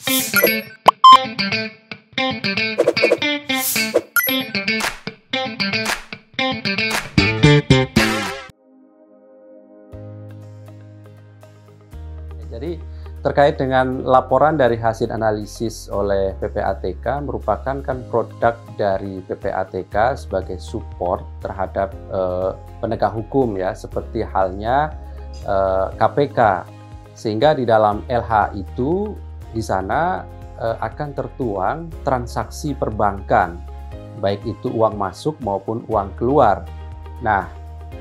Jadi terkait dengan laporan dari hasil analisis oleh PPATK merupakan kan produk dari PPATK sebagai support terhadap penegak hukum ya, seperti halnya KPK, sehingga di dalam LH itu di sana akan tertuang transaksi perbankan, baik itu uang masuk maupun uang keluar. Nah,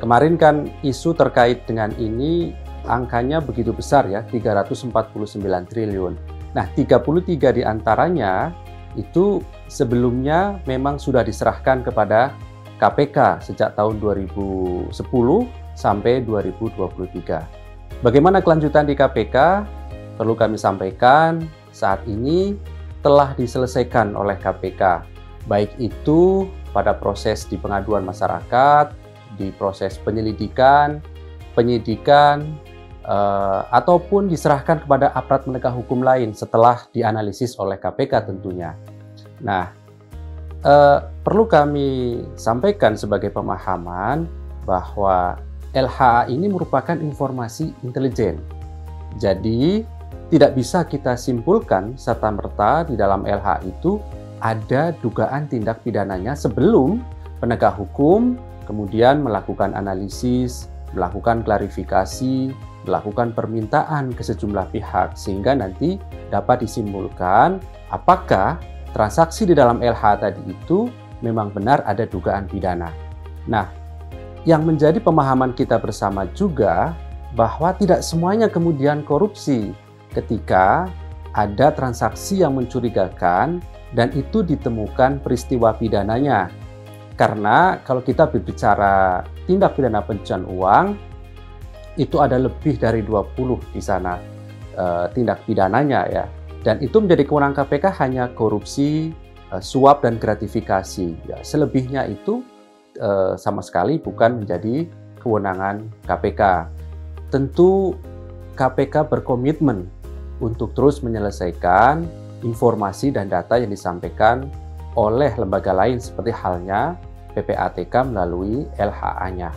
kemarin kan isu terkait dengan ini angkanya begitu besar ya, 349 triliun. Nah, 33 diantaranya itu sebelumnya memang sudah diserahkan kepada KPK sejak tahun 2010 sampai 2023. Bagaimana kelanjutan di KPK? Perlu kami sampaikan, saat ini telah diselesaikan oleh KPK, baik itu pada proses di pengaduan masyarakat, di proses penyelidikan, penyidikan, ataupun diserahkan kepada aparat penegak hukum lain setelah dianalisis oleh KPK tentunya. Nah, perlu kami sampaikan sebagai pemahaman bahwa LHA ini merupakan informasi intelijen. Jadi, tidak bisa kita simpulkan serta-merta di dalam LHA itu ada dugaan tindak pidananya sebelum penegak hukum kemudian melakukan analisis, melakukan klarifikasi, melakukan permintaan ke sejumlah pihak, sehingga nanti dapat disimpulkan apakah transaksi di dalam LH tadi itu memang benar ada dugaan pidana. Nah, yang menjadi pemahaman kita bersama juga bahwa tidak semuanya kemudian korupsi ketika ada transaksi yang mencurigakan dan itu ditemukan peristiwa pidananya. Karena kalau kita berbicara tindak pidana pencucian uang, itu ada lebih dari 20 di sana tindak pidananya ya. Dan itu menjadi kewenangan KPK hanya korupsi, suap dan gratifikasi. Ya, selebihnya itu sama sekali bukan menjadi kewenangan KPK. Tentu KPK berkomitmen untuk terus menyelesaikan informasi dan data yang disampaikan oleh lembaga lain seperti halnya PPATK melalui LHA-nya.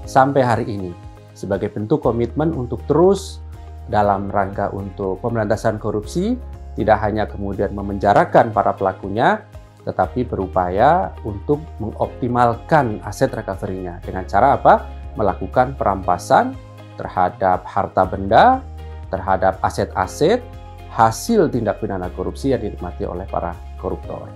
Sampai hari ini, sebagai bentuk komitmen untuk terus dalam rangka untuk pemberantasan korupsi, tidak hanya kemudian memenjarakan para pelakunya, tetapi berupaya untuk mengoptimalkan aset recovery-nya. Dengan cara apa? Melakukan perampasan terhadap harta benda, terhadap aset-aset, hasil tindak pidana korupsi yang dinikmati oleh para koruptor.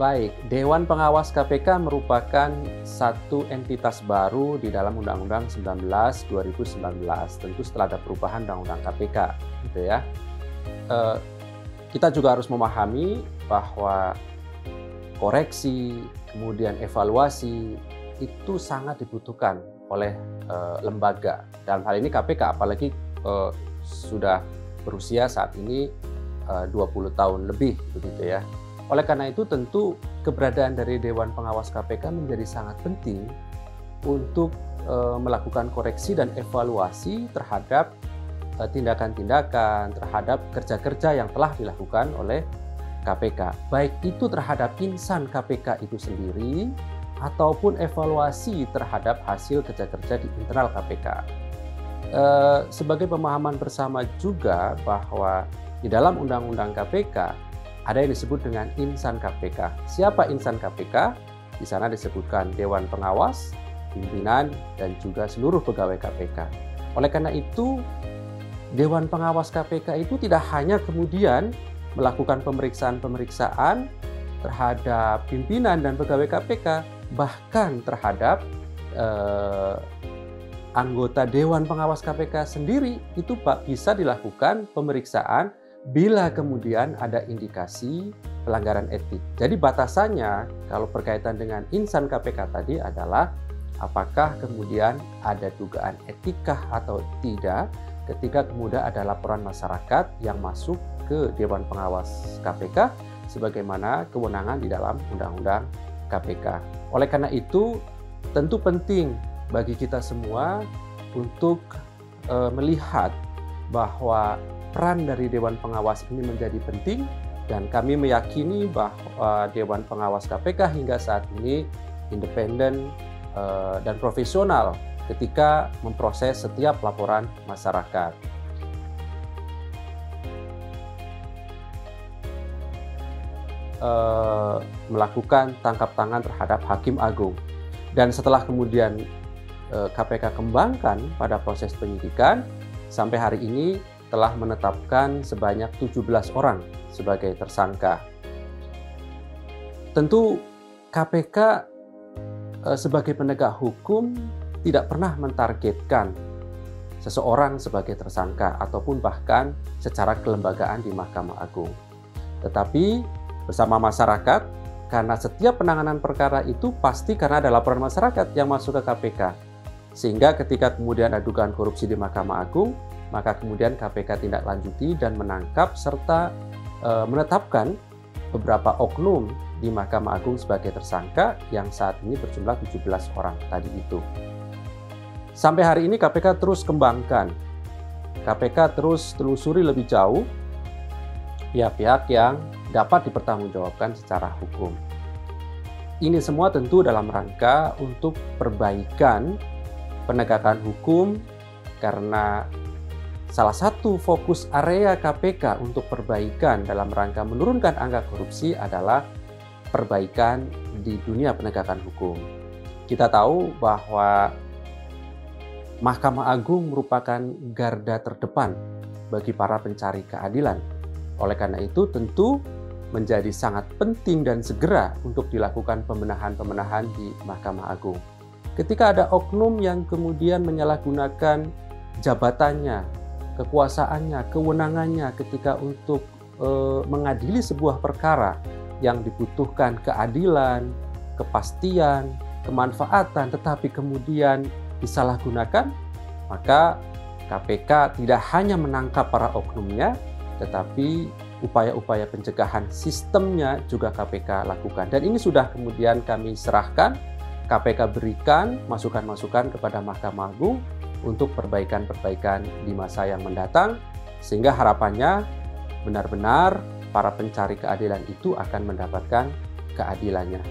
Baik, Dewan Pengawas KPK merupakan satu entitas baru di dalam Undang-Undang 19/2019, tentu setelah ada perubahan Undang-Undang KPK, gitu ya. Kita juga harus memahami bahwa koreksi, kemudian evaluasi itu sangat dibutuhkan oleh lembaga. Dalam hal ini KPK, apalagi sudah berusia saat ini 20 tahun lebih, begitu ya. Oleh karena itu tentu keberadaan dari Dewan Pengawas KPK menjadi sangat penting untuk melakukan koreksi dan evaluasi terhadap tindakan-tindakan, terhadap kerja-kerja yang telah dilakukan oleh KPK. Baik itu terhadap insan KPK itu sendiri ataupun evaluasi terhadap hasil kerja-kerja di internal KPK. Sebagai pemahaman bersama juga bahwa di dalam Undang-Undang KPK ada yang disebut dengan insan KPK. Siapa insan KPK? Di sana disebutkan Dewan Pengawas, pimpinan, dan juga seluruh pegawai KPK. Oleh karena itu, Dewan Pengawas KPK itu tidak hanya kemudian melakukan pemeriksaan-pemeriksaan terhadap pimpinan dan pegawai KPK, bahkan terhadap anggota Dewan Pengawas KPK sendiri itu bisa dilakukan pemeriksaan bila kemudian ada indikasi pelanggaran etik. Jadi batasannya kalau berkaitan dengan insan KPK tadi adalah apakah kemudian ada dugaan etikah atau tidak ketika kemudian ada laporan masyarakat yang masuk ke Dewan Pengawas KPK sebagaimana kewenangan di dalam Undang-Undang KPK. Oleh karena itu tentu penting bagi kita semua untuk melihat bahwa peran dari Dewan Pengawas ini menjadi penting, dan kami meyakini bahwa Dewan Pengawas KPK hingga saat ini independen dan profesional ketika memproses setiap laporan masyarakat. Melakukan tangkap tangan terhadap Hakim Agung. Dan setelah kemudian KPK kembangkan pada proses penyidikan, sampai hari ini telah menetapkan sebanyak 17 orang sebagai tersangka. Tentu KPK sebagai penegak hukum tidak pernah mentargetkan seseorang sebagai tersangka ataupun bahkan secara kelembagaan di Mahkamah Agung. Tetapi bersama masyarakat, karena setiap penanganan perkara itu pasti karena ada laporan masyarakat yang masuk ke KPK. Sehingga ketika kemudian ada dugaan korupsi di Mahkamah Agung, maka kemudian KPK tindak lanjuti dan menangkap serta menetapkan beberapa oknum di Mahkamah Agung sebagai tersangka yang saat ini berjumlah 17 orang tadi itu. Sampai hari ini KPK terus kembangkan. KPK terus telusuri lebih jauh pihak-pihak yang dapat dipertanggungjawabkan secara hukum. Ini semua tentu dalam rangka untuk perbaikan penegakan hukum, karena salah satu fokus area KPK untuk perbaikan dalam rangka menurunkan angka korupsi adalah perbaikan di dunia penegakan hukum. Kita tahu bahwa Mahkamah Agung merupakan garda terdepan bagi para pencari keadilan. Oleh karena itu tentu menjadi sangat penting dan segera untuk dilakukan pembenahan-pembenahan di Mahkamah Agung. Ketika ada oknum yang kemudian menyalahgunakan jabatannya, kekuasaannya, kewenangannya ketika untuk mengadili sebuah perkara yang dibutuhkan keadilan, kepastian, kemanfaatan, tetapi kemudian disalahgunakan, maka KPK tidak hanya menangkap para oknumnya, tetapi upaya-upaya pencegahan sistemnya juga KPK lakukan. Dan ini sudah kemudian kami serahkan, KPK berikan masukan-masukan kepada Mahkamah Agung untuk perbaikan-perbaikan di masa yang mendatang, sehingga harapannya benar-benar para pencari keadilan itu akan mendapatkan keadilannya.